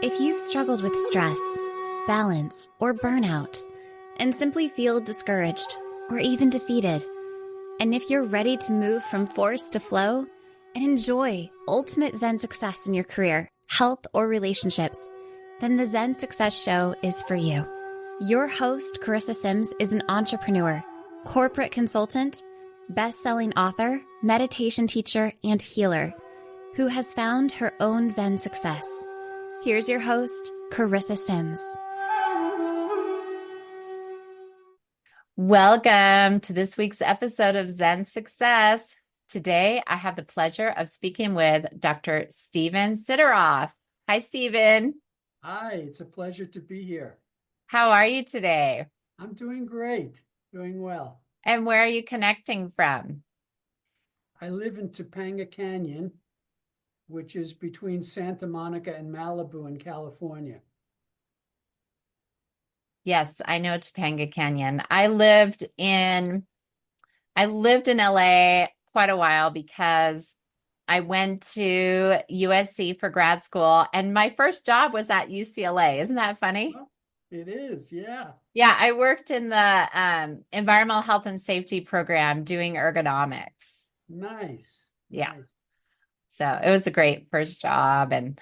If you've struggled with stress, balance, or burnout, and simply feel discouraged or even defeated, and if you're ready to move from force to flow and enjoy ultimate Zen success in your career, health, or relationships, then the Zen Success Show is for you. Your host, Carissa Sims, is an entrepreneur, corporate consultant, best-selling author, meditation teacher, and healer who has found her own Zen success. Here's your host, Carissa Sims. Welcome to this week's episode of Zen Success. Today, I have the pleasure of speaking with Dr. Stephen Sideroff. Hi, Stephen. Hi, it's a pleasure to be here. How are you today? I'm doing great, doing well. And where are you connecting from? I live in Topanga Canyon, which is between Santa Monica and Malibu in California. Yes, I know Topanga Canyon. I lived in LA quite a while because I went to USC for grad school, and my first job was at UCLA. Isn't that funny? Oh, it is, yeah. Yeah, I worked in the environmental health and safety program doing ergonomics. Nice. Yeah. Nice. So it was a great first job, and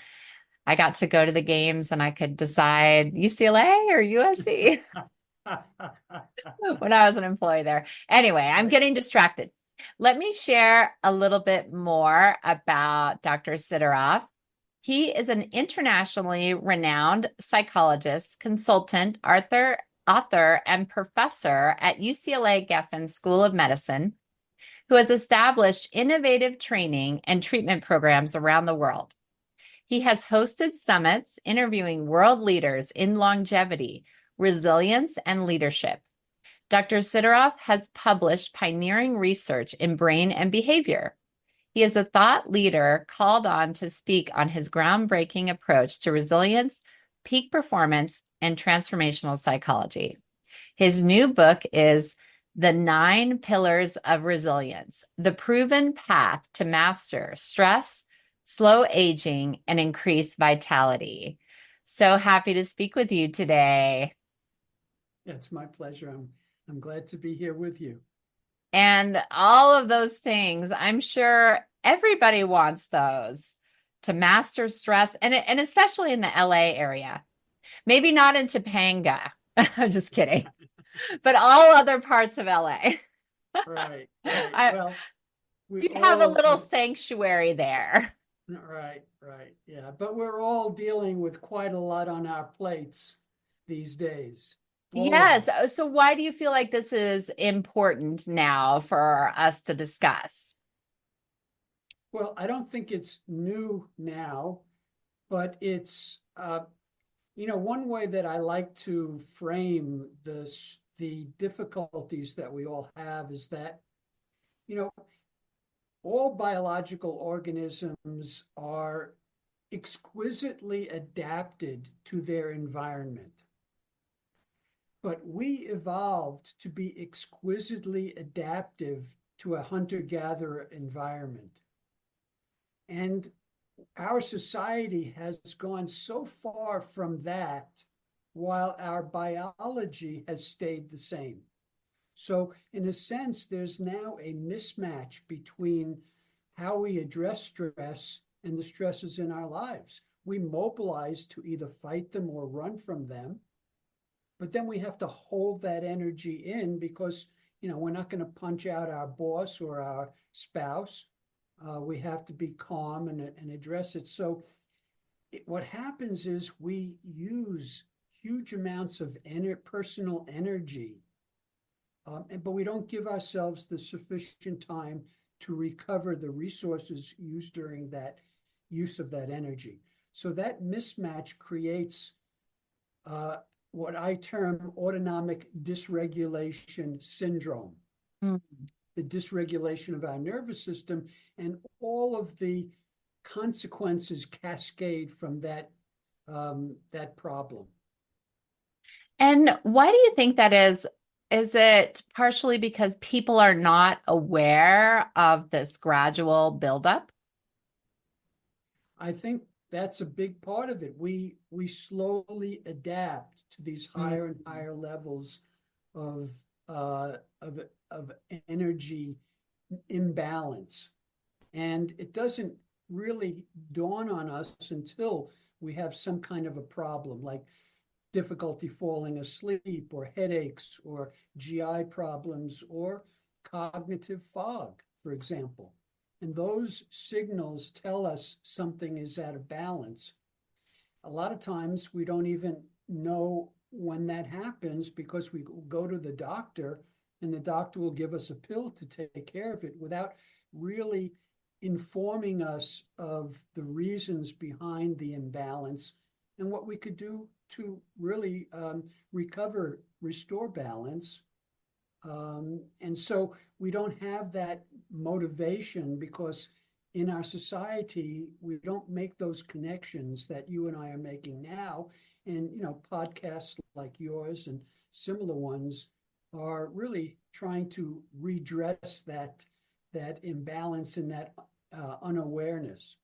I got to go to the games and I could decide UCLA or USC when I was an employee there. Anyway, I'm getting distracted. Let me share a little bit more about Dr. Sideroff. He is an internationally renowned psychologist, consultant, author, and professor at UCLA Geffen School of Medicine, who has established innovative training and treatment programs around the world. He has hosted summits interviewing world leaders in longevity, resilience, and leadership. Dr. Sideroff has published pioneering research in brain and behavior. He is a thought leader called on to speak on his groundbreaking approach to resilience, peak performance, and transformational psychology. His new book is The 9 Pillars of Resilience, the proven path to master stress, slow aging, and increase vitality. So happy to speak with you today. It's my pleasure. I'm glad to be here with you. And all of those things, I'm sure everybody wants those, to master stress, and especially in the LA area. Maybe not in Topanga. I'm just kidding. But all other parts of LA. Right. Well, you'd have a little sanctuary there. Right. Yeah. But we're all dealing with quite a lot on our plates these days. Yes. So why do you feel like this is important now for us to discuss? Well, I don't think it's new now, but it's, one way that I like to frame the difficulties that we all have is that, all biological organisms are exquisitely adapted to their environment. But we evolved to be exquisitely adaptive to a hunter-gatherer environment. And our society has gone so far from that while our biology has stayed the same. So in a sense, there's now a mismatch between how we address stress and the stresses in our lives. We mobilize to either fight them or run from them, but then we have to hold that energy in because, we're not going to punch out our boss or our spouse. We have to be calm and address it. So what happens is we use huge amounts of personal energy, but we don't give ourselves the sufficient time to recover the resources used during that use of that energy. So that mismatch creates what I term autonomic dysregulation syndrome. Mm-hmm. The dysregulation of our nervous system, and all of the consequences cascade from that problem. And why do you think that is? Is it partially because people are not aware of this gradual buildup? I think that's a big part of it. We slowly adapt to these higher and higher levels of of energy imbalance. And it doesn't really dawn on us until we have some kind of a problem, like difficulty falling asleep, or headaches, or GI problems, or cognitive fog, for example. And those signals tell us something is out of balance. A lot of times we don't even know when that happens because we go to the doctor and the doctor will give us a pill to take care of it without really informing us of the reasons behind the imbalance and what we could do to really restore balance. And so we don't have that motivation because in our society, we don't make those connections that you and I are making now. And, podcasts like yours and similar ones are really trying to redress that imbalance and that unawareness.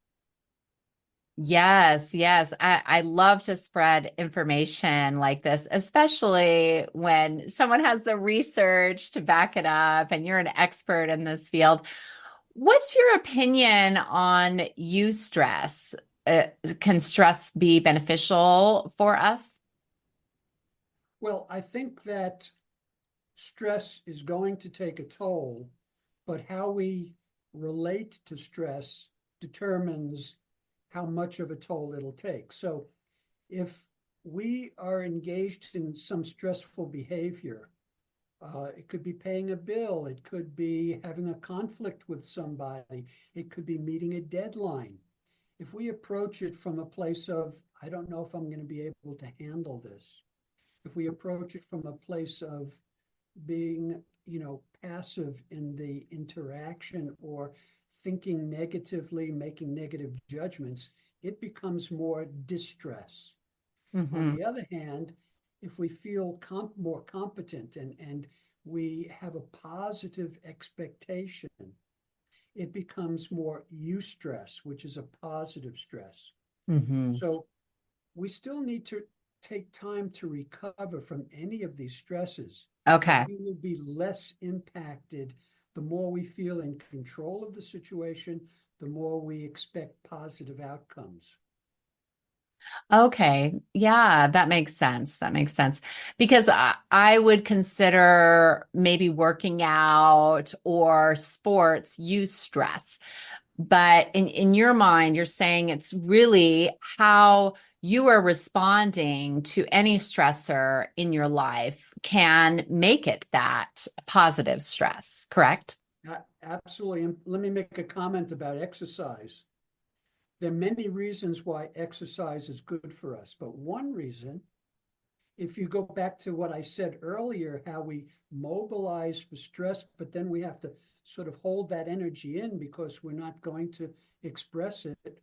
Yes, yes. I love to spread information like this, especially when someone has the research to back it up and you're an expert in this field. What's your opinion on eustress? Can stress be beneficial for us? Well, I think that stress is going to take a toll, but how we relate to stress determines how much of a toll it'll take. So if we are engaged in some stressful behavior, it could be paying a bill, it could be having a conflict with somebody, it could be meeting a deadline. If we approach it from a place of, I don't know if I'm going to be able to handle this, if we approach it from a place of being, passive in the interaction or thinking negatively, making negative judgments, it becomes more distress. On Hmm. the other hand, if we feel more competent and we have a positive expectation, it becomes more eustress, which is a positive stress. Hmm. So we still need to take time to recover from any of these stresses, but Okay. we will be less impacted the more we feel in control of the situation, the more we expect positive outcomes. Okay. Yeah, that makes sense. That makes sense. Because I would consider maybe working out or sports use stress. But in your mind, you're saying it's really how you are responding to any stressor in your life can make it that positive stress, correct? Absolutely. And let me make a comment about exercise. There are many reasons why exercise is good for us, but one reason, if you go back to what I said earlier, how we mobilize for stress, but then we have to sort of hold that energy in because we're not going to express it.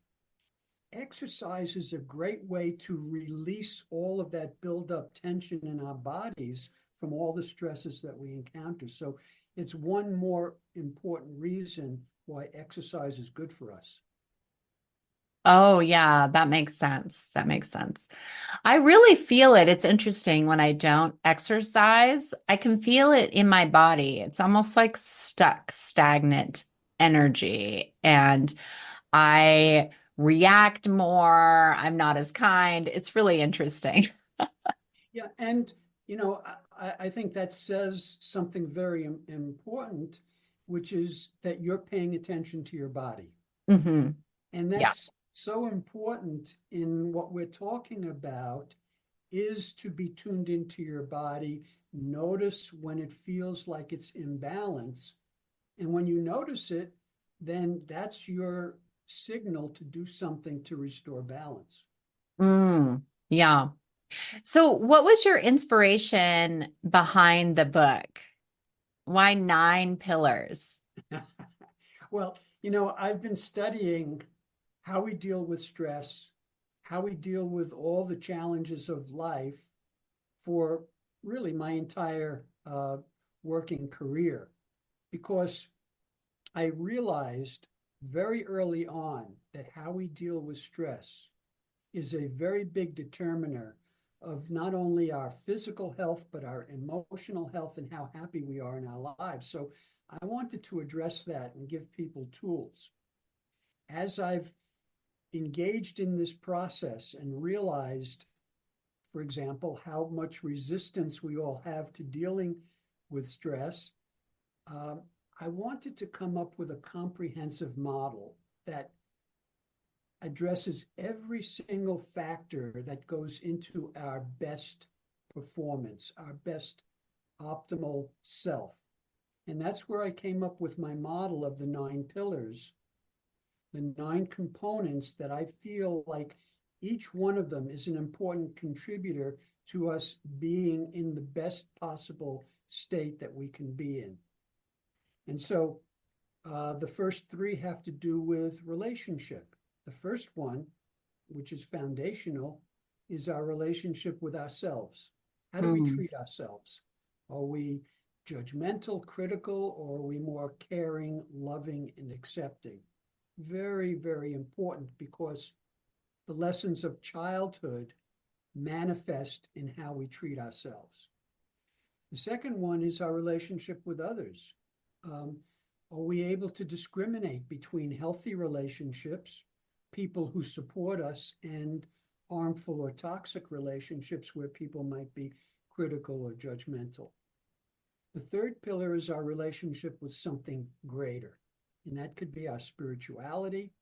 Exercise is a great way to release all of that build-up tension in our bodies from all the stresses that we encounter. So it's one more important reason why exercise is good for us. Oh, yeah, that makes sense. That makes sense. I really feel it. It's interesting when I don't exercise, I can feel it in my body. It's almost like stuck, stagnant energy. And I react more. I'm not as kind. It's really interesting. Yeah, and I think that says something very important, which is that you're paying attention to your body. Hmm. And Yeah. that's so important in what we're talking about is to be tuned into your body, notice when it feels like it's imbalance. And when you notice it, then that's your signal to do something to restore balance. Mm, yeah. So, what was your inspiration behind the book? Why nine pillars? Well, I've been studying how we deal with stress, how we deal with all the challenges of life for really my entire working career, because I realized very early on that how we deal with stress is a very big determiner of not only our physical health, but our emotional health and how happy we are in our lives. So I wanted to address that and give people tools. As I've engaged in this process and realized, for example, how much resistance we all have to dealing with stress, I wanted to come up with a comprehensive model that addresses every single factor that goes into our best performance, our best optimal self. And that's where I came up with my model of the 9 pillars, the 9 components that I feel like each one of them is an important contributor to us being in the best possible state that we can be in. And so the first 3 have to do with relationship. The first one, which is foundational, is our relationship with ourselves. How do we treat ourselves? Are we judgmental, critical, or are we more caring, loving, and accepting? Very, very important, because the lessons of childhood manifest in how we treat ourselves. The second one is our relationship with others. Are we able to discriminate between healthy relationships, people who support us, and harmful or toxic relationships where people might be critical or judgmental? The third pillar is our relationship with something greater, and that could be our spirituality.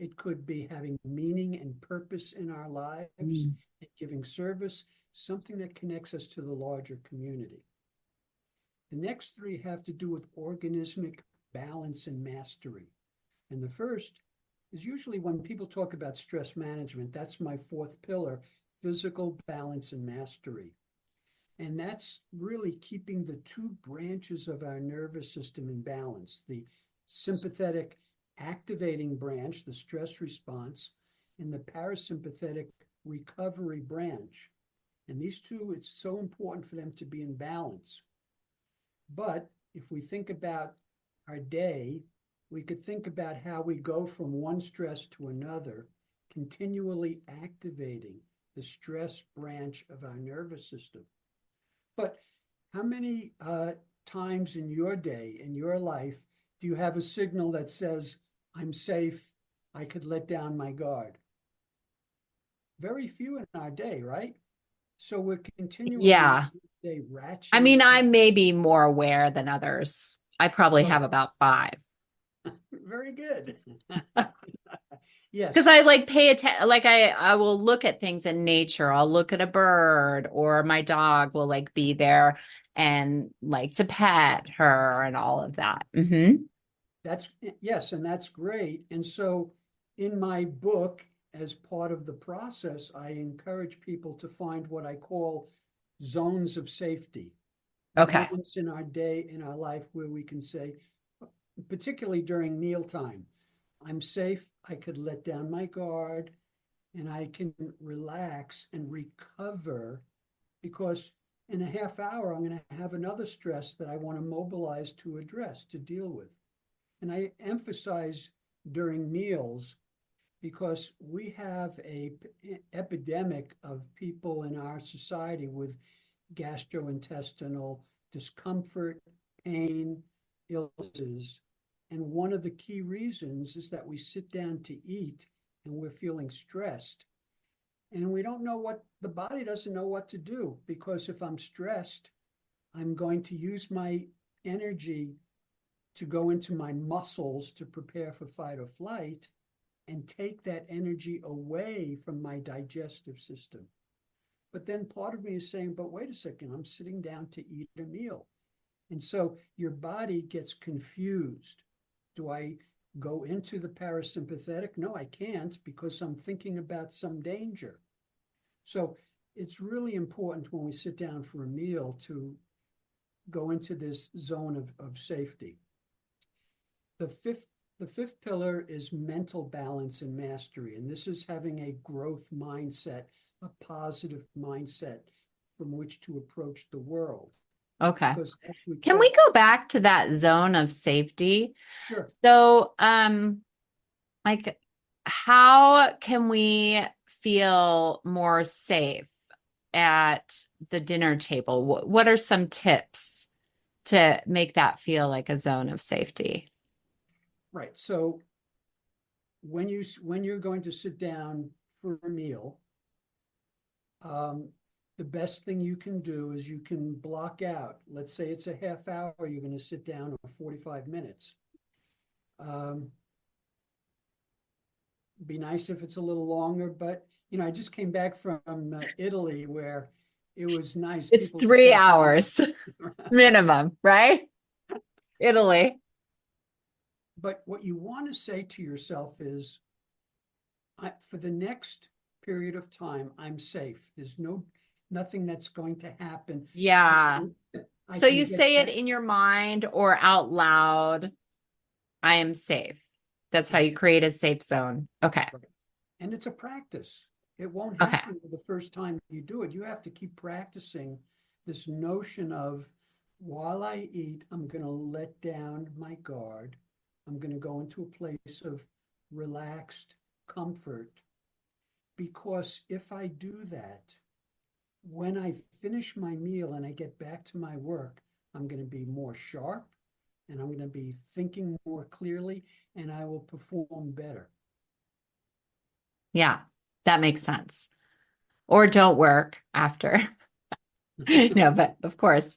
It could be having meaning and purpose in our lives, and giving service, something that connects us to the larger community. The next 3 have to do with organismic balance and mastery. And the first is usually when people talk about stress management, that's my 4th pillar, physical balance and mastery. And that's really keeping the 2 branches of our nervous system in balance, the sympathetic activating branch, the stress response, and the parasympathetic recovery branch. And these 2, it's so important for them to be in balance. But if we think about our day, we could think about how we go from one stress to another, continually activating the stress branch of our nervous system. But how many times in your day, in your life, do you have a signal that says, I'm safe, I could let down my guard? Very few in our day, right? So we're continually Yeah. I ratcheting mean, I up. may be more aware than others. I probably have Well, about 5. very good. Because Yes, I like pay attention, like I will look at things in nature. I'll look at a bird, or my dog will like be there and like to pet her and all of that. that's yes, and that's great. And so in my book, as part of the process, I encourage people to find what I call zones of safety, Okay. moments in our day, in our life where we can say, particularly during mealtime, I'm safe, I could let down my guard, and I can relax and recover, because in a half hour, I'm going to have another stress that I want to mobilize to address, to deal with. And I emphasize during meals, because we have a epidemic of people in our society with gastrointestinal discomfort, pain, illnesses. And one of the key reasons is that we sit down to eat and we're feeling stressed. And we don't know what the body doesn't know what to do, because if I'm stressed, I'm going to use my energy to go into my muscles to prepare for fight or flight, and take that energy away from my digestive system. But then part of me is saying, but wait a second, I'm sitting down to eat a meal. And so your body gets confused. Do I go into the parasympathetic? No, I can't, because I'm thinking about some danger. So it's really important when we sit down for a meal to go into this zone of safety. The fifth pillar is mental balance and mastery. And this is having a growth mindset, a positive mindset from which to approach the world. Okay. Because as we Can we talk, go back to that zone of safety? sure. So, like, how can we feel more safe at the dinner table? What are some tips to make that feel like a zone of safety? Right. So when you're going to sit down for a meal, um, the best thing you can do is you can block out. Let's say it's a half hour, you're going to sit down, or 45 minutes. Um, be nice if it's a little longer, but I just came back from Italy where it was nice. It's People just three had time. hours minimum, right? Italy. But what you want to say to yourself is, for the next period of time, I'm safe. There's nothing that's going to happen. I Yeah. can, I So you can get say it back. in your mind or out loud, I am safe. That's how Yes, you create a safe zone. Okay. right. And it's a practice. It won't Okay. happen the first time you do it. You have to keep practicing this notion of, while I eat, I'm going to let down my guard. I'm going to go into a place of relaxed comfort. Because if I do that, when I finish my meal and I get back to my work, I'm going to be more sharp and I'm going to be thinking more clearly and I will perform better. Yeah, that makes sense. Or don't work after. No, but of course.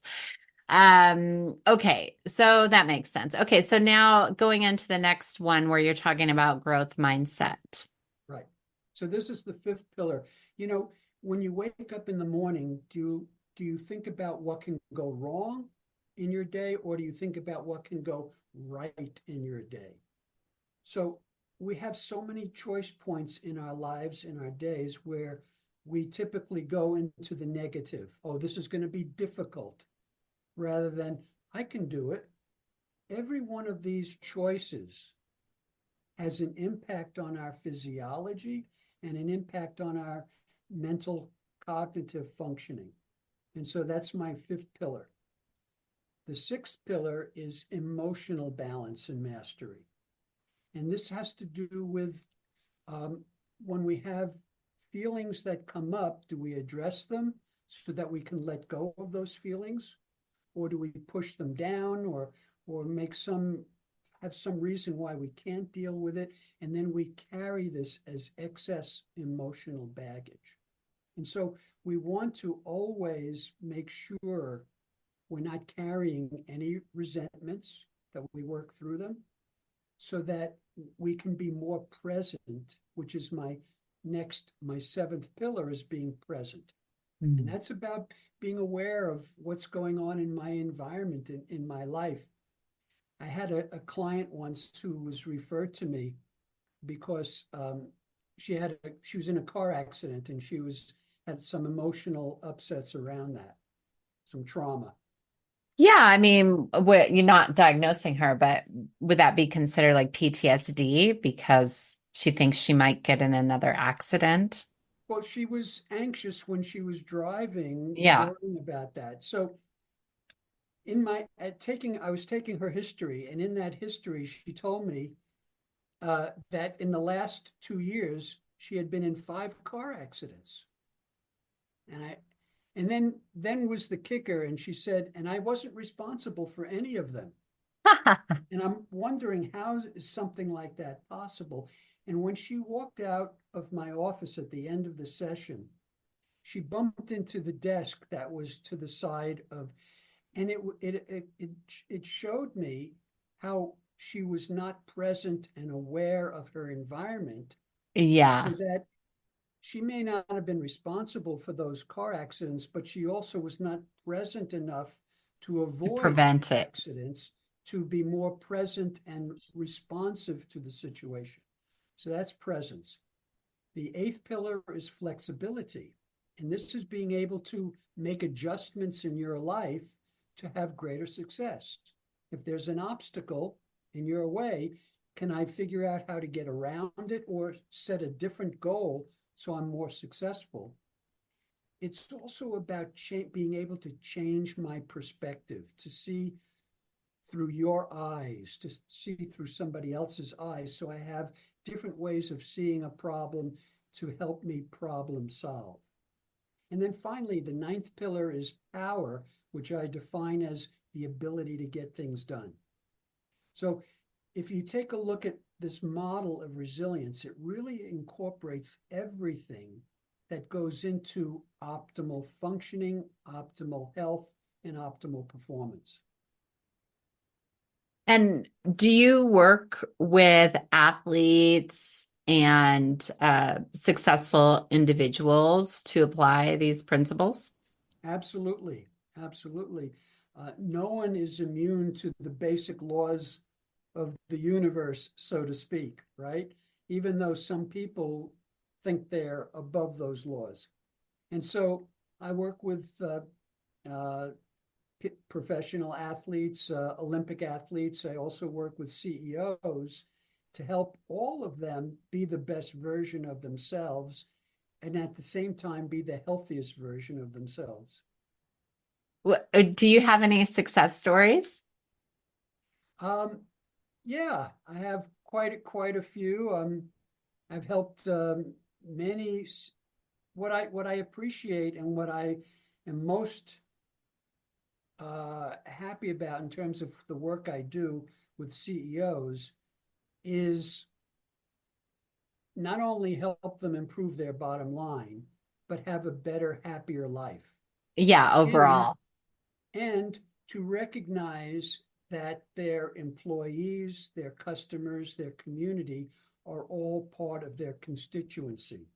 Okay, so that makes sense. Okay, so now going into the next one where you're talking about growth mindset. Right. So this is the fifth pillar. When you wake up in the morning, do you think about what can go wrong in your day, or do you think about what can go right in your day? So we have so many choice points in our lives, in our days, where we typically go into the negative. Oh, this is going to be difficult, rather than I can do it. Every one of these choices has an impact on our physiology and an impact on our mental cognitive functioning. And so that's my fifth pillar. The sixth pillar is emotional balance and mastery. And this has to do with, when we have feelings that come up, do we address them so that we can let go of those feelings? Or do we push them down, or have some reason why we can't deal with it, and then we carry this as excess emotional baggage? And so we want to always make sure we're not carrying any resentments, that we work through them so that we can be more present, which is my seventh pillar, is being present. And Mm. that's about being aware of what's going on in my environment, in my life. I had a client once who was referred to me because she was in a car accident and had some emotional upsets around that, some trauma. Yeah, I mean, you're not diagnosing her, but would that be considered like PTSD because she thinks she might get in another accident? Well, she was anxious when she was driving, Yeah. worrying about that. So in my at taking I was taking her history, and in that history, she told me that in the last 2 years she had been in 5 car accidents, and I and then was the kicker, and she said, and I wasn't responsible for any of them. And I'm wondering, how is something like that possible? And when she walked out of my office at the end of the session, she bumped into the desk that was to the side of, and it showed me how she was not present and aware of her environment, so Yeah, that she may not have been responsible for those car accidents, but she also was not present enough to to avoid prevent it. accidents, to be more present and responsive to the situation. So that's presence. The eighth pillar is flexibility. And this is being able to make adjustments in your life to have greater success. If there's an obstacle in your way, can I figure out how to get around it or set a different goal so I'm more successful? It's also about being able to change my perspective, to see through your eyes, to see through somebody else's eyes. So I have different ways of seeing a problem to help me problem solve. And then finally, the ninth pillar is power, which I define as the ability to get things done. So if you take a look at this model of resilience, it really incorporates everything that goes into optimal functioning, optimal health, and optimal performance. And do you work with athletes and successful individuals to apply these principles? Absolutely. Absolutely. No one is immune to the basic laws of the universe, so to speak, right? Even though some people think they're above those laws. And so I work with professional athletes, Olympic athletes. I also work with CEOs to help all of them be the best version of themselves and at the same time be the healthiest version of themselves. Do you have any success stories? Yeah, I have quite a few. I've helped many. What I appreciate and what I am most happy about in terms of the work I do with CEOs is not only help them improve their bottom line, but have a better, happier life. Yeah, And overall. and to recognize that their employees, their customers, their community are all part of their constituency.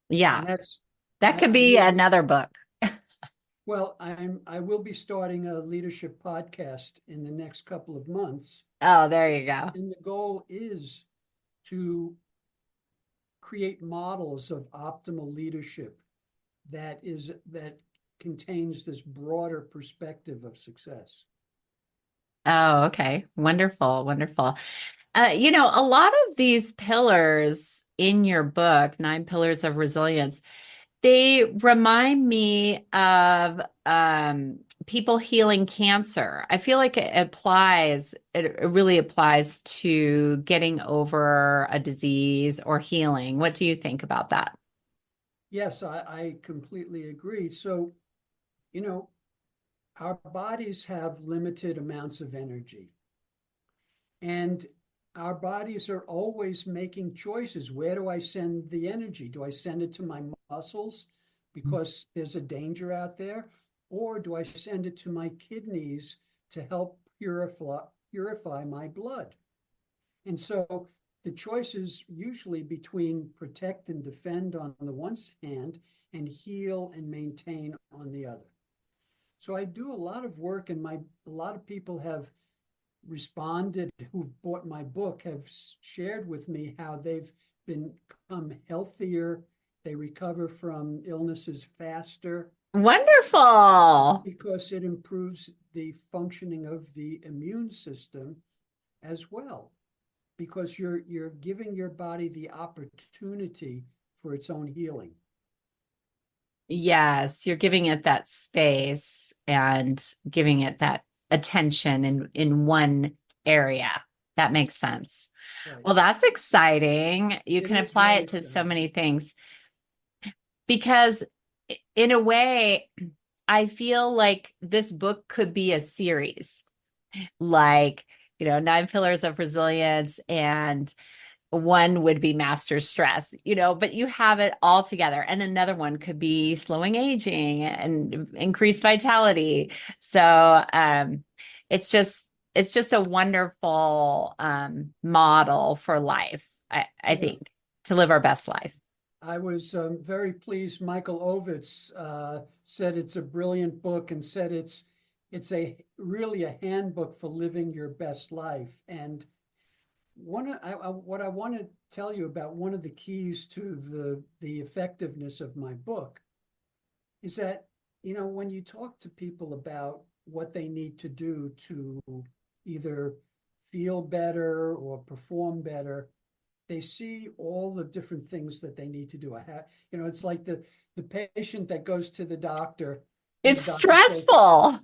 Yeah, And that's that could I be will be another book. well, I will be starting a leadership podcast in the next couple of months. Oh, there you go. And the goal is to create models of optimal leadership that contains this broader perspective of success. Oh, okay. Wonderful, wonderful. A lot of these pillars in your book, Nine Pillars of Resilience, they remind me of people healing cancer. I feel like it really applies to getting over a disease or healing. What do you think about that? Yes, I completely agree. So, you know, our bodies have limited amounts of energy, and our bodies are always making choices. Where do I send the energy? Do I send it to my muscles because there's a danger out there? Or do I send it to my kidneys to help purify my blood? And so the choice is usually between protect and defend on the one hand and heal and maintain on the other. So I do a lot of work, and a lot of people have responded who've bought my book have shared with me how they've become healthier. They recover from illnesses faster Wonderful. because it improves the functioning of the immune system as well. Because you're giving your body the opportunity for its own healing. Yes, you're giving it that space and giving it that attention in one area. That makes sense. Right. Well, that's exciting. You It can is apply very it to so exciting. many things because in a way, I feel like this book could be a series, like, Nine Pillars of Resilience, and one would be master stress, but you have it all together. And another one could be slowing aging and increased vitality. So it's just a wonderful model for life, I Yeah. think, to live our best life. I was very pleased. Michael Ovitz said it's a brilliant book and said it's a really a handbook for living your best life. And what I want to tell you about one of the keys to the effectiveness of my book is that, when you talk to people about what they need to do to either feel better or perform better, they see all the different things that they need to do. It's like the patient that goes to the doctor and the It's doctor says, stressful.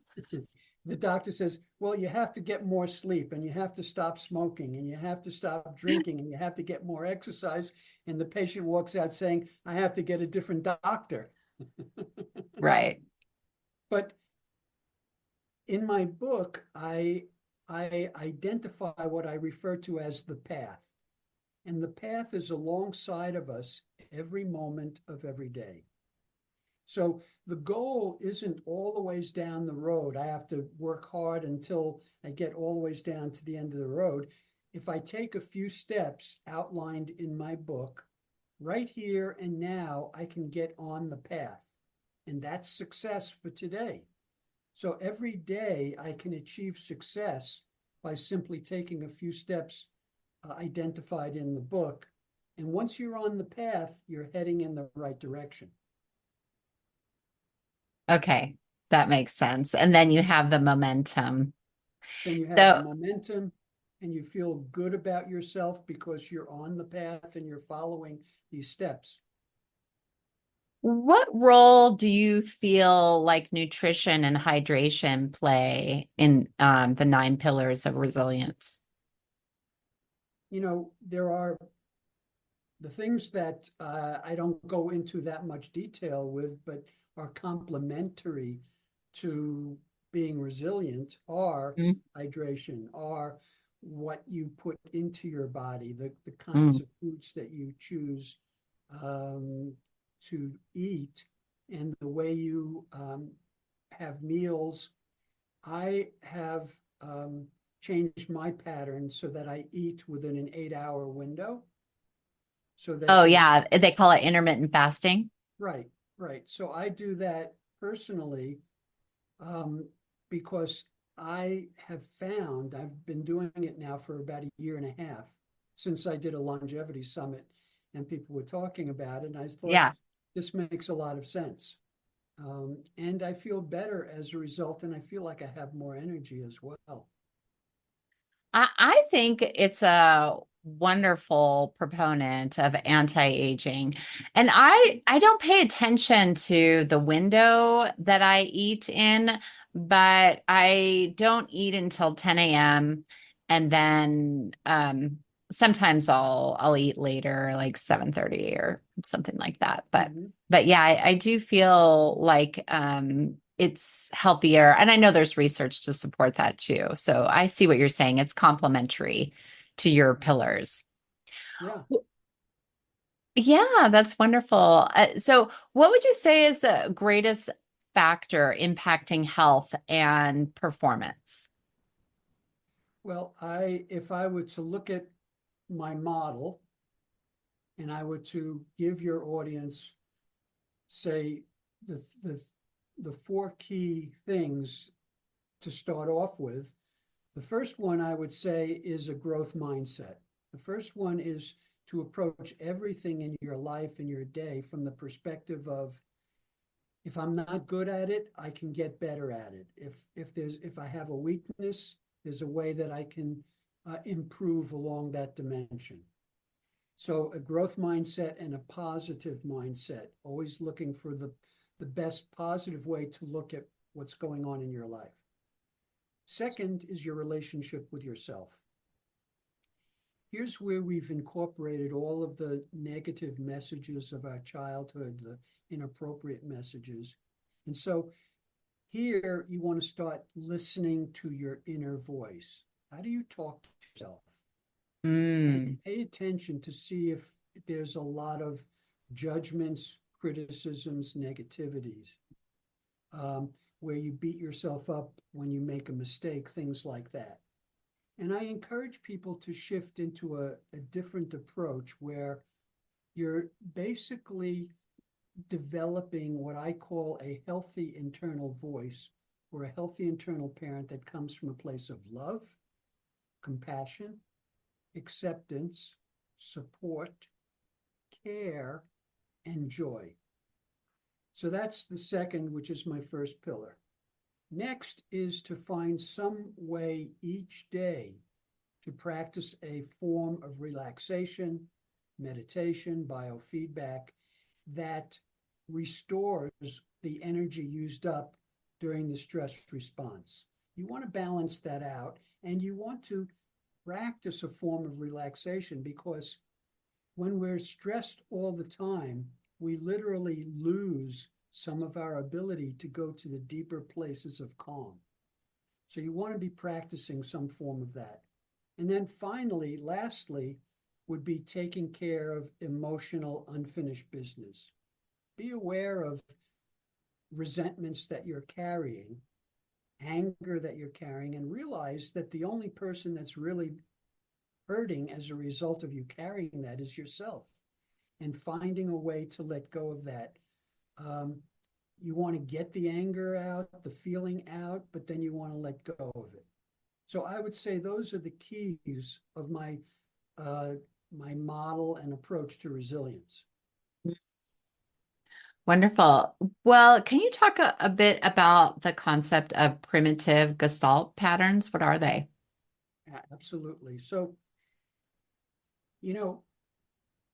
the doctor says, well, you have to get more sleep and you have to stop smoking and you have to stop drinking and you have to get more exercise. And the patient walks out saying, I have to get a different doctor. Right. But in my book, I identify what I refer to as the path. And the path is alongside of us every moment of every day. So the goal isn't all the ways down the road. I have to work hard until I get all the ways down to the end of the road. If I take a few steps outlined in my book, right here and now, I can get on the path. And that's success for today. So every day I can achieve success by simply taking a few steps identified in the book. And once you're on the path, you're heading in the right direction. Okay. That makes sense. And then you have the momentum. Then you have the So, momentum and you feel good about yourself because you're on the path and you're following these steps. what role do you feel like nutrition and hydration play in the 9 pillars of resilience? You know, there are the things that I don't go into that much detail with, but are complementary to being resilient are Mm, hydration, are what you put into your body, the kinds mm. of foods that you choose to eat, and the way you have meals. I have changed my pattern so that I eat within an 8 hour window so that Oh, the yeah. They call it intermittent fasting. right, right. So I do that personally um, because I have found I've been doing it now for about a year and a half since I did a longevity summit and people were talking about it. And I thought Yeah. this makes a lot of sense. And I feel better as a result, and I feel like I have more energy as well. I think it's a wonderful proponent of anti-aging. And I don't pay attention to the window that I eat in, but I don't eat until 10 a.m. And then sometimes I'll eat later, like 7:30 or something like that. Mhm. But yeah, I do feel like it's healthier. And I know there's research to support that too. So I see what you're saying. It's complementary to your pillars. Yeah. Yeah, that's wonderful. So, what would you say is the greatest factor impacting health and performance? Well, if I were to look at my model and I were to give your audience, say, the the the four key things to start off with, the first one I would say is a growth mindset. The first one is to approach everything in your life and your day from the perspective of if I'm not good at it, I can get better at it. If I have a weakness, there's a way that I can improve along that dimension. So a growth mindset and a positive mindset, always looking for the best positive way to look at what's going on in your life. Second is your relationship with yourself. Here's where we've incorporated all of the negative messages of our childhood, the inappropriate messages. And so here you want to start listening to your inner voice. How do you talk to yourself? And Mm. pay attention to see if there's a lot of judgments, criticisms, negativities, where you beat yourself up when you make a mistake, things like that. And I encourage people to shift into a different approach where you're basically developing what I call a healthy internal voice or a healthy internal parent that comes from a place of love, compassion, acceptance, support, care, and joy. So that's the second, which is my first pillar. Next is to find some way each day to practice a form of relaxation, meditation, biofeedback that restores the energy used up during the stress response. You want to balance that out, and you want to practice a form of relaxation, because when we're stressed all the time, we literally lose some of our ability to go to the deeper places of calm. So you want to be practicing some form of that. And then finally, lastly, would be taking care of emotional unfinished business. Be aware of resentments that you're carrying, anger that you're carrying, and realize that the only person that's really hurting as a result of you carrying that is yourself, and finding a way to let go of that. You want to get the anger out, the feeling out, but then you want to let go of it. So I would say those are the keys of my model and approach to resilience. Wonderful. Well, can you talk a bit about the concept of primitive gestalt patterns? What are they? Absolutely. So, you know,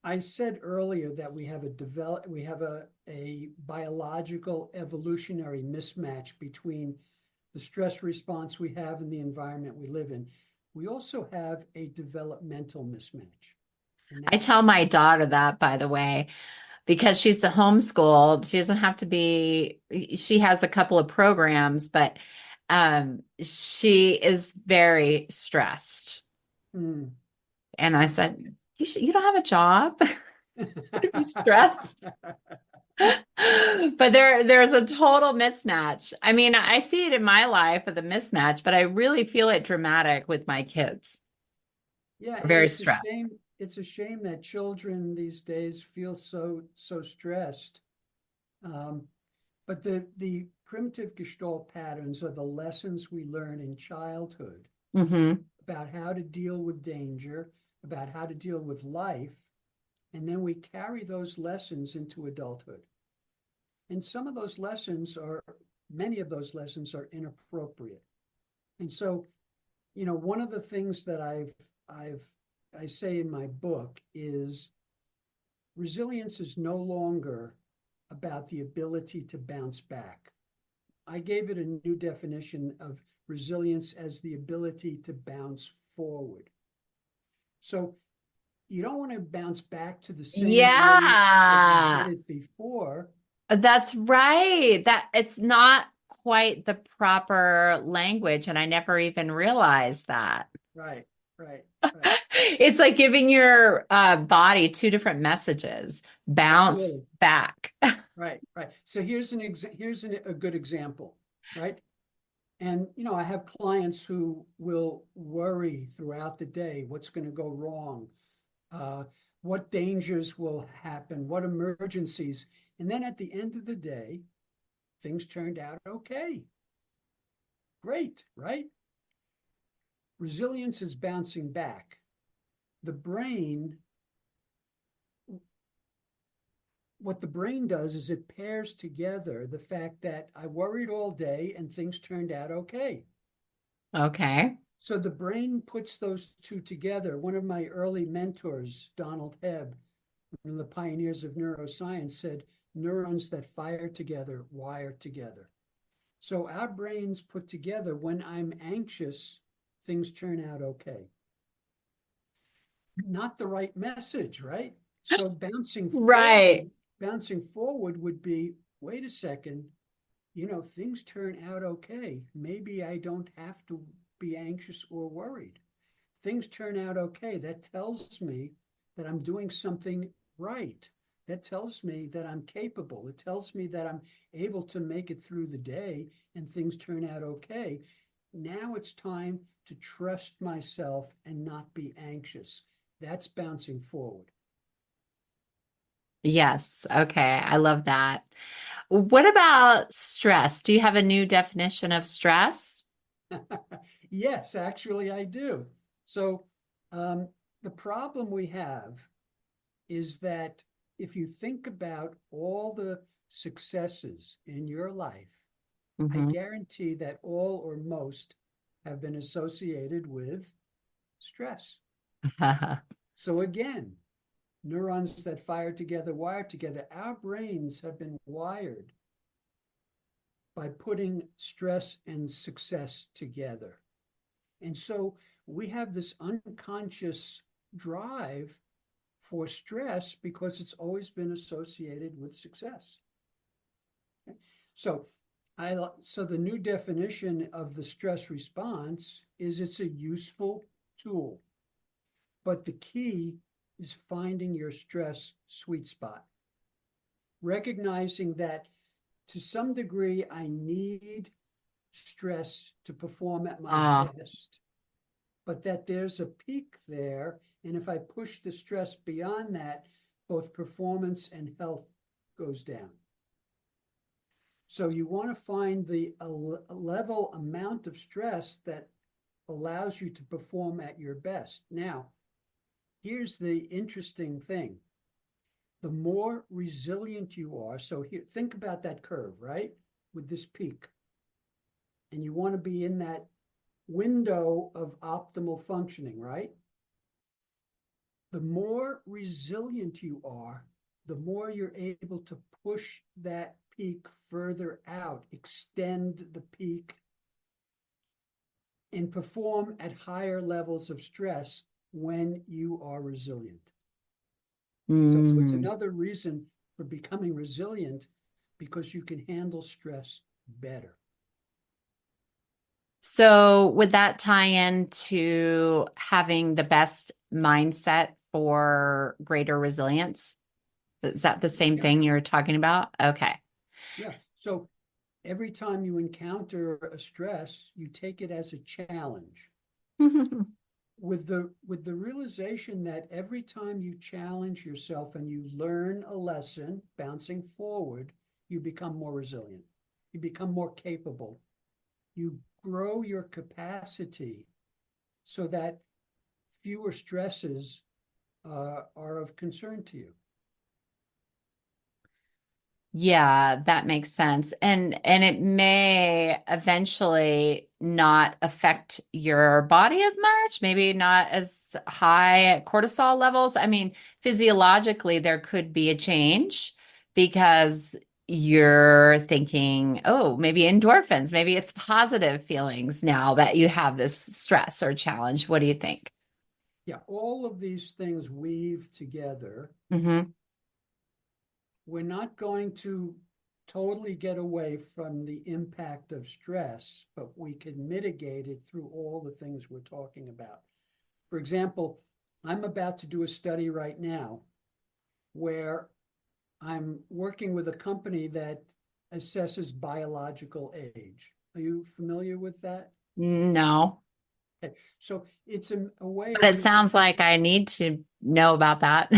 I said earlier that we have a biological evolutionary mismatch between the stress response we have and the environment we live in. We also have a developmental mismatch. And I that's tell my daughter that, by the way, because she's a homeschooled. She doesn't have to be, she has a couple of programs, but she is very stressed. mm. And I said, you don't have a job to be stressed. But there's a total mismatch. I mean, I see it in my life with a mismatch, but I really feel it dramatic with my kids. Yeah, They're and very it's a stressed. shame. It's a shame that children these days feel so stressed. Um, but the primitive Gestalt patterns are the lessons we learn in childhood Hmm. about how to deal with danger, about how to deal with life, and then we carry those lessons into adulthood. And many of those lessons are inappropriate. And so, one of the things that I've I say in my book is resilience is no longer about the ability to bounce back. I gave it a new definition of resilience as the ability to bounce forward. So you don't want to bounce back to the same way that you did Yeah, it before. that's right. That it's not quite the proper language, and I never even realized that. Right, right, right. It's like giving your body two different messages. Bounce Absolutely. back. Right, right. So a good example, right? And I have clients who will worry throughout the day, what's going to go wrong, uh, what dangers will happen, what emergencies. And then at the end of the day, things turned out okay. Great, right? Resilience is bouncing back. The brain, what the brain does is it pairs together the fact that I worried all day and things turned out okay. Okay. So the brain puts those two together. One of my early mentors, Donald Hebb, one of the pioneers of neuroscience, said neurons that fire together wire together. So our brains put together, when I'm anxious, things turn out okay. Not the right message, right? So Right. bouncing forward would be, wait a second, things turn out okay. Maybe I don't have to be anxious or worried. Things turn out okay. That tells me that I'm doing something right. That tells me that I'm capable. It tells me that I'm able to make it through the day and things turn out okay. Now it's time to trust myself and not be anxious. That's bouncing forward. Yes. Okay. I love that. What about stress? Do you have a new definition of stress? Yes, actually, I do. So, um, the problem we have is that if you think about all the successes in your life, I Hmm. guarantee that all or most have been associated with stress. So, again, neurons that fire together wire together. Our brains have been wired by putting stress and success together. And so we have this unconscious drive for stress because it's always been associated with success. Okay? So the new definition of the stress response is it's a useful tool. But the key is finding your stress sweet spot. Recognizing that to some degree, I need stress to perform at my best, but that there's a peak there. And if I push the stress beyond that, both performance and health goes down. So you want to find the level amount of stress that allows you to perform at your best. Now, here's the interesting thing. The more resilient you are, so here, think about that curve, right? With this peak. And you want to be in that window of optimal functioning, right? The more resilient you are, the more you're able to push that peak further out, extend the peak, and perform at higher levels of stress when you are resilient. So it's another reason for becoming resilient, because you can handle stress better. So would that tie into having the best mindset for greater resilience? Is that the same thing you're talking about? Okay. Yeah. So every time you encounter a stress, you take it as a challenge. With the realization that every time you challenge yourself and you learn a lesson, bouncing forward, you become more resilient. You become more capable. You grow your capacity so that fewer stresses are of concern to you. Yeah, that makes sense. And it may eventually not affect your body as much, maybe not as high cortisol levels. I mean, physiologically, there could be a change because you're thinking, oh, maybe endorphins, maybe it's positive feelings now that you have this stress or challenge. What do you think? Yeah, all of these things weave together. Mm-hmm. We're not going to totally get away from the impact of stress, but we can mitigate it through all the things we're talking about. For example, I'm about to do a study right now where I'm working with a company that assesses biological age. Are you familiar with that? No, Okay. So it's a way but of it sounds like I need to know about that.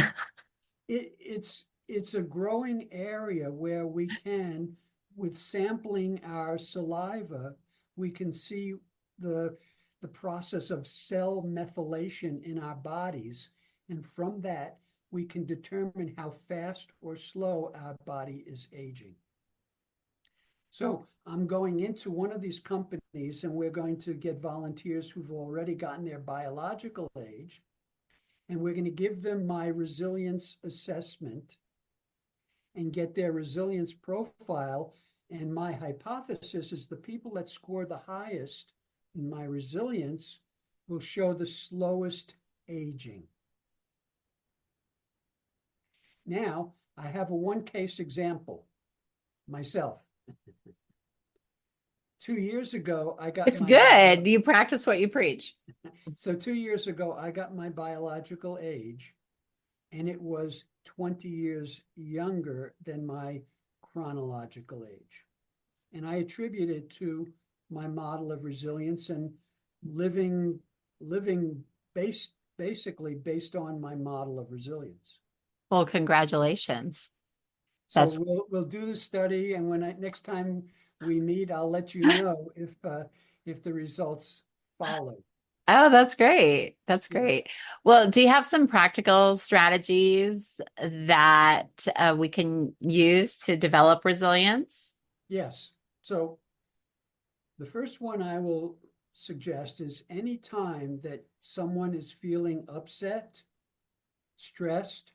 it's a growing area where we can, with sampling our saliva, we can see the process of cell methylation in our bodies. And from that, we can determine how fast or slow our body is aging. So I'm going into one of these companies and we're going to get volunteers who've already gotten their biological age. And we're going to give them my resilience assessment and get their resilience profile. And my hypothesis is the people that score the highest in my resilience will show the slowest aging. Now, I have a one case example myself. 2 years ago, I got It's my good. You practice what you preach. So 2 years ago, I got my biological age, and it was 20 years younger than my chronological age. And I attribute it to my model of resilience and living basically based on my model of resilience. Well, congratulations. So That's we'll do the study, and when next time we meet, I'll let you know if the results follow. Oh, that's great. That's Yeah. great. Well, do you have some practical strategies that we can use to develop resilience? Yes. So the first one I will suggest is any time that someone is feeling upset, stressed,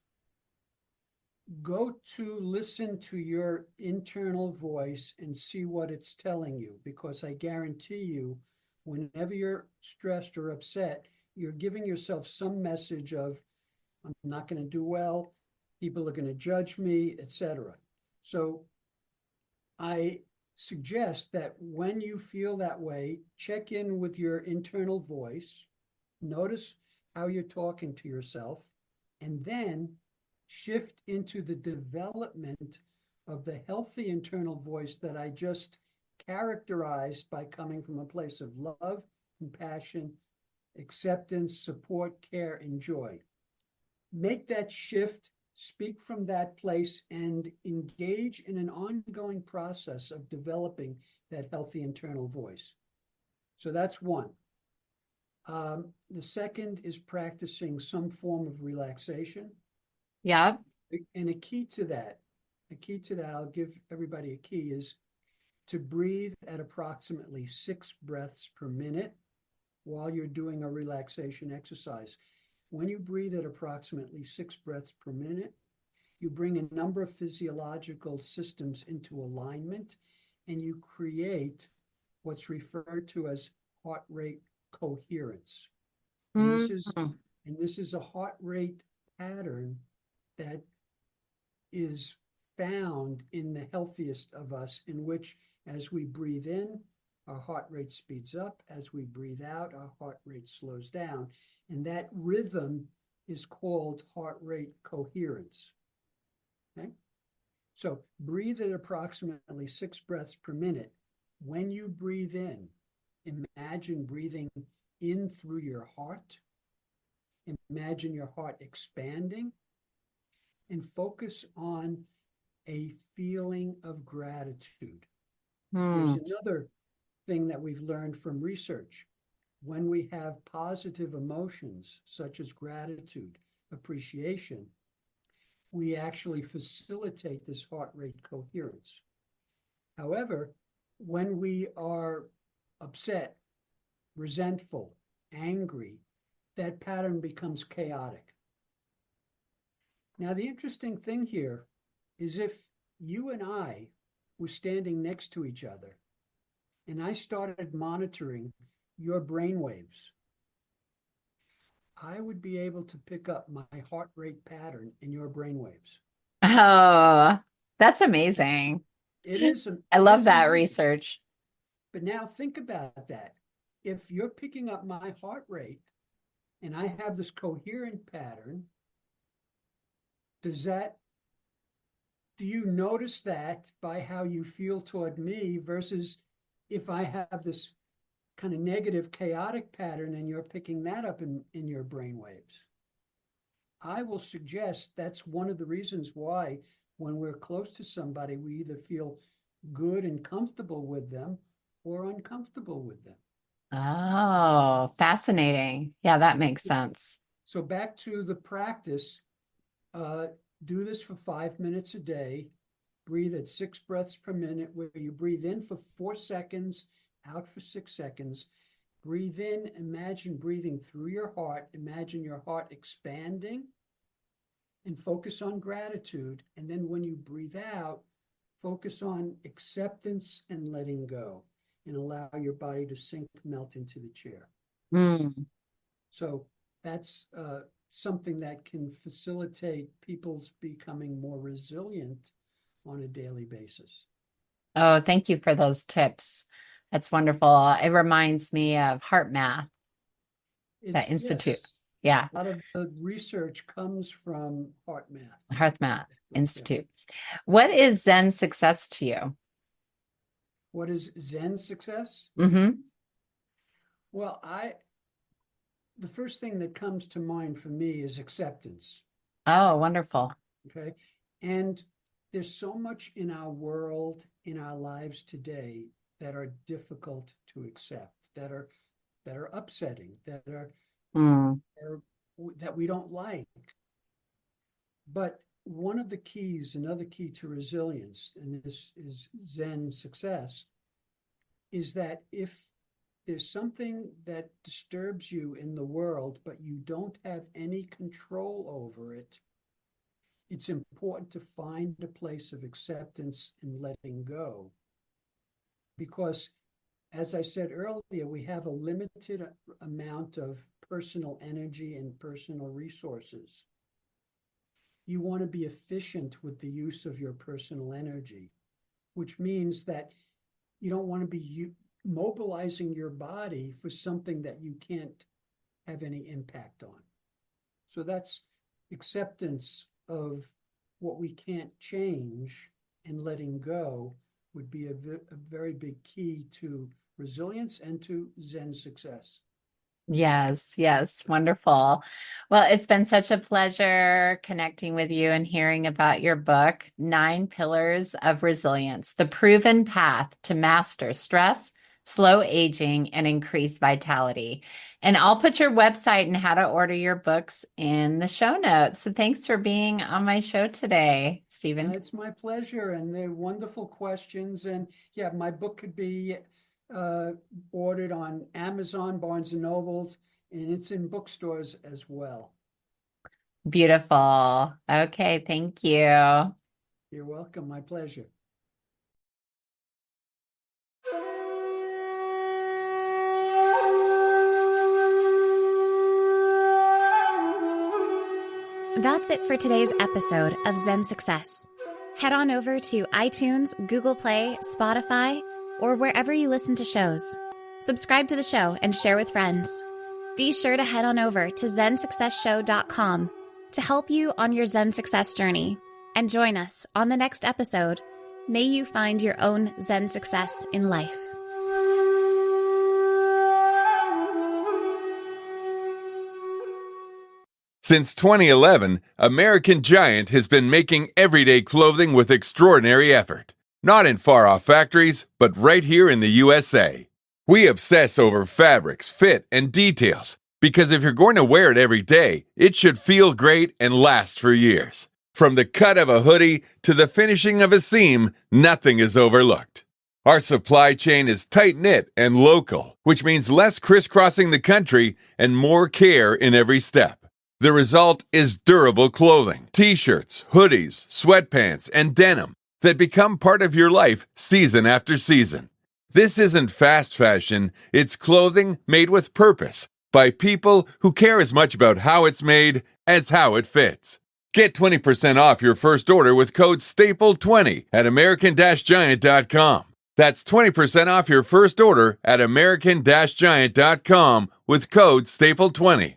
go to listen to your internal voice and see what it's telling you, because I guarantee you, whenever you're stressed or upset, you're giving yourself some message of, I'm not going to do well, people are going to judge me, etc. So I suggest that when you feel that way, check in with your internal voice, notice how you're talking to yourself, and then shift into the development of the healthy internal voice that I just characterized by coming from a place of love, compassion, acceptance, support, care, and joy. Make that shift, speak from that place, and engage in an ongoing process of developing that healthy internal voice. So that's one. The second is practicing some form of relaxation. Yeah. And a key to that, I'll give everybody a key, is to breathe at approximately 6 breaths per minute while you're doing a relaxation exercise. When you breathe at approximately 6 breaths per minute, you bring a number of physiological systems into alignment, and you create what's referred to as heart rate coherence. And this is Mm. a heart rate pattern that is found in the healthiest of us, in which, as we breathe in, our heart rate speeds up. As we breathe out, our heart rate slows down. And that rhythm is called heart rate coherence. Okay? So breathe at approximately 6 breaths per minute. When you breathe in, imagine breathing in through your heart. Imagine your heart expanding, and focus on a feeling of gratitude. There's Mm. another thing that we've learned from research. When we have positive emotions, such as gratitude, appreciation, we actually facilitate this heart rate coherence. However, when we are upset, resentful, angry, that pattern becomes chaotic. Now, the interesting thing here is, if you and I were standing next to each other and I started monitoring your brain waves, I would be able to pick up my heart rate pattern in your brain waves. Oh, that's amazing. It is, I it love is that amazing. research. But now think about that. If you're picking up my heart rate and I have this coherent pattern, do you notice that by how you feel toward me, versus if I have this kind of negative, chaotic pattern and you're picking that up in your brain waves? I will suggest that's one of the reasons why, when we're close to somebody, we either feel good and comfortable with them or uncomfortable with them. Oh, fascinating. Yeah, that makes sense. So back to the practice, uh, do this for 5 minutes a day. Breathe at 6 breaths per minute, where you breathe in for 4 seconds, out for 6 seconds. Breathe in, imagine breathing through your heart. Imagine your heart expanding, and focus on gratitude. And then when you breathe out, focus on acceptance and letting go, and allow your body to sink, melt into the chair. Mm. So that's something that can facilitate people's becoming more resilient on a daily basis. Oh, thank you for those tips. That's wonderful. It reminds me of Heart Math, that It's, institute. yes, Yeah, a lot of the research comes from heart math. Heart Math Yeah. Institute. What is Zen success to you? What is Zen success? Mm-hmm. Well, the first thing that comes to mind for me is acceptance. Oh, wonderful. Okay. And there's so much in our world, in our lives today, that are difficult to accept, that are upsetting, Mm. are that we don't like. But one of the keys, another key to resilience, and this is Zen success, is that if there's something that disturbs you in the world, but you don't have any control over it, it's important to find a place of acceptance and letting go. Because, as I said earlier, we have a limited amount of personal energy and personal resources. You want to be efficient with the use of your personal energy, which means that you don't want to be mobilizing your body for something that you can't have any impact on. So that's acceptance of what we can't change, and letting go would be a very big key to resilience and to Zen success. Yes, yes, wonderful. Well, it's been such a pleasure connecting with you and hearing about your book, 9 Pillars of Resilience, the proven path to master stress, slow aging, and increase vitality. And I'll put your website and how to order your books in the show notes. So thanks for being on my show today, Stephen. It's my pleasure, and they're wonderful questions. And yeah, my book could be ordered on Amazon, Barnes and Nobles, and it's in bookstores as well. Beautiful. Okay, thank you. You're welcome. My pleasure. That's it for today's episode of Zen Success. Head on over to iTunes, Google Play, Spotify, or wherever you listen to shows. Subscribe to the show and share with friends. Be sure to head on over to ZenSuccessShow.com to help you on your Zen success journey. And join us on the next episode. May you find your own Zen success in life. Since 2011, American Giant has been making everyday clothing with extraordinary effort. Not in far-off factories, but right here in the USA. We obsess over fabrics, fit, and details, because if you're going to wear it every day, it should feel great and last for years. From the cut of a hoodie to the finishing of a seam, nothing is overlooked. Our supply chain is tight-knit and local, which means less crisscrossing the country and more care in every step. The result is durable clothing, t-shirts, hoodies, sweatpants, and denim that become part of your life season after season. This isn't fast fashion, it's clothing made with purpose by people who care as much about how it's made as how it fits. Get 20% off your first order with code STAPLE20 at American-Giant.com. That's 20% off your first order at American-Giant.com with code STAPLE20.